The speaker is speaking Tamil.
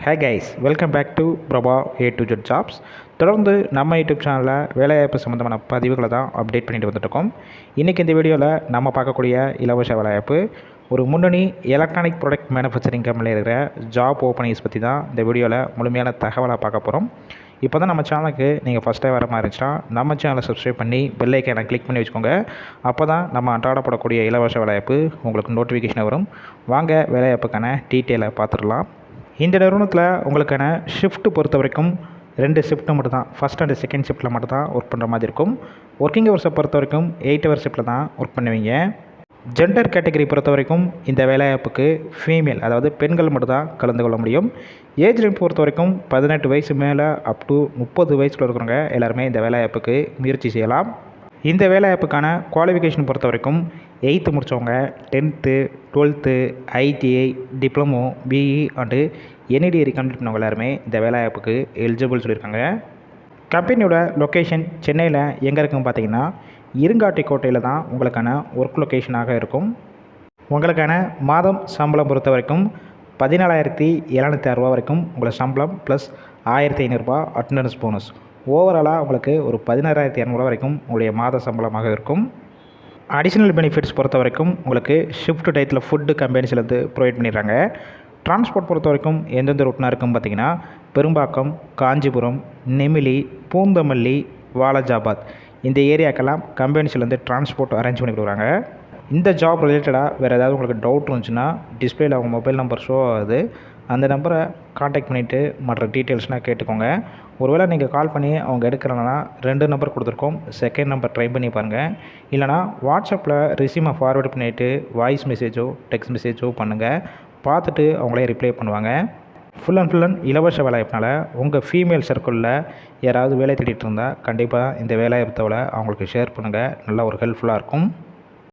Hey guys, welcome back to Prabha A to Z jobs. தொடர்ந்து நம்ம யூடியூப் சேனலில் வேலைவாய்ப்பு சம்மந்தமான பதிவுகளை தான் அப்டேட் பண்ணிட்டு வந்துட்டுருக்கோம். இன்றைக்கி இந்த வீடியோவில் நம்ம பார்க்கக்கூடிய இலவச வேலைவாய்ப்பு ஒரு முன்னணி எலக்ட்ரானிக் ப்ராடக்ட் மேனுஃபேக்சரிங் கம்பெனியில் இருக்கிற ஜாப் ஓப்பனிங்ஸ் பற்றி தான் இந்த வீடியோவில் முழுமையான தகவலாக பார்க்க போகிறோம். இப்போ தான் நம்ம சேனலுக்கு நீங்கள் ஃபஸ்ட் டைம் வர மாதிரி இருந்துச்சுன்னா நம்ம சேனலை சப்ஸ்கிரைப் பண்ணி பெல் ஐக்கானை கிளிக் பண்ணி வச்சுக்கோங்க. அப்போ தான் நம்ம அன்றாடப்படக்கூடிய இலவச வேலைவாய்ப்பு உங்களுக்கு நோட்டிஃபிகேஷன் வரும். வாங்க வேலைவாய்ப்புக்கான டீட்டெயிலை பார்த்துடலாம். இந்த நிறுவனத்தில் உங்களுக்கான ஷிஃப்ட் பொறுத்த வரைக்கும் 2 ஷிஃப்ட்டு மட்டும் தான், ஃபஸ்ட் அண்ட் செகண்ட் ஷிஃப்ட்டில் மட்டும் தான் ஒர்க் பண்ணுற மாதிரி இருக்கும். ஒர்க்கிங் ஹவர்ஸை பொறுத்த வரைக்கும் 8 ஹவர் ஷிஃப்ட்டில் தான் ஒர்க் பண்ணுவீங்க. ஜெண்டர் கேட்டகரி பொறுத்த வரைக்கும் இந்த வேலைவாய்ப்புக்கு ஃபீமேல், அதாவது பெண்கள் மட்டும் தான் கலந்து கொள்ள முடியும். ஏஜ் லிமிட் பொறுத்த வரைக்கும் 18 வயசு மேலே அப் டு 30 வயசில் இருக்கிறவங்க எல்லாருமே இந்த வேலைவாய்ப்புக்கு முயற்சி செய்யலாம். இந்த வேலைவாய்ப்புக்கான குவாலிஃபிகேஷன் பொறுத்த வரைக்கும் 8th முடித்தவங்க, 10th, 12th, ITI, diploma, BE and any degree complete பண்ணவங்க எல்லாருமே இந்த வேலைவாய்ப்புக்கு எலிஜிபிள் சொல்லியிருக்காங்க. கம்பெனியோட லொக்கேஷன் சென்னையில் எங்கே இருக்குன்னு பார்த்தீங்கன்னா இருங்காட்டிக்கோட்டையில் தான் உங்களுக்கான ஒர்க் லொக்கேஷனாக இருக்கும். உங்களுக்கான மாதம் சம்பளம் பொறுத்த வரைக்கும் 14,706 வரைக்கும் உங்களுக்கு சம்பளம் ப்ளஸ் 1,500 அட்டண்டன்ஸ் போனஸ். ஓவராலாக உங்களுக்கு ஒரு 16,200 வரைக்கும் உங்களுடைய மாத சம்பளமாக இருக்கும். அடிஷ்னல் பெனிஃபிட்ஸ் பொறுத்த வரைக்கும் உங்களுக்கு ஷிஃப்ட் டயத்தில் ஃபுட்டு கம்பெனிஸ்லேருந்து ப்ரொவைட் பண்ணிடுறாங்க. டிரான்ஸ்போர்ட் பொறுத்த வரைக்கும் எந்தெந்த ரூட்னா இருக்குன்னு பார்த்தீங்கன்னா பெரும்பாக்கம், காஞ்சிபுரம், நெமிலி, பூந்தமல்லி, வாலாஜாபாத் இந்த ஏரியாக்கெல்லாம் கம்பெனிஸ்லேருந்து டிரான்ஸ்போர்ட் அரேஞ்ச் பண்ணி கொடுக்குறாங்க. இந்த ஜாப் ரிலேட்டடாக வேறு ஏதாவது உங்களுக்கு டவுட் இருந்துச்சுன்னா டிஸ்பிளேயில் அவங்க மொபைல் நம்பர் ஷோ ஆகுது. அந்த நம்பரை காண்டாக்ட் பண்ணிவிட்டு மற்ற டீட்டெயில்ஸ்னால் கேட்டுக்கோங்க. ஒருவேளை நீங்கள் கால் பண்ணி அவங்க எடுக்கிறனா 2 நம்பர் கொடுத்துருக்கோம், செகண்ட் நம்பர் ட்ரை பண்ணி பாருங்கள். இல்லைனா வாட்ஸ்அப்பில் ரெஸ்யூமை ஃபார்வேர்ட் பண்ணிவிட்டு வாய்ஸ் மெசேஜோ டெக்ஸ்ட் மெசேஜோ பண்ணுங்கள். பார்த்துட்டு அவங்களே ரிப்ளை பண்ணுவாங்க. ஃபுல் அண்ட் இலவச வேலைவாய்ப்புனால உங்கள் ஃபீமேல் சர்க்கிளில் யாராவது வேலை தேடிட்டு இருந்தால் கண்டிப்பாக இந்த வேலைவாய்ப்பு தகவலை அவங்களுக்கு ஷேர் பண்ணுங்கள். நல்லா ஒரு ஹெல்ப்ஃபுல்லாக இருக்கும்.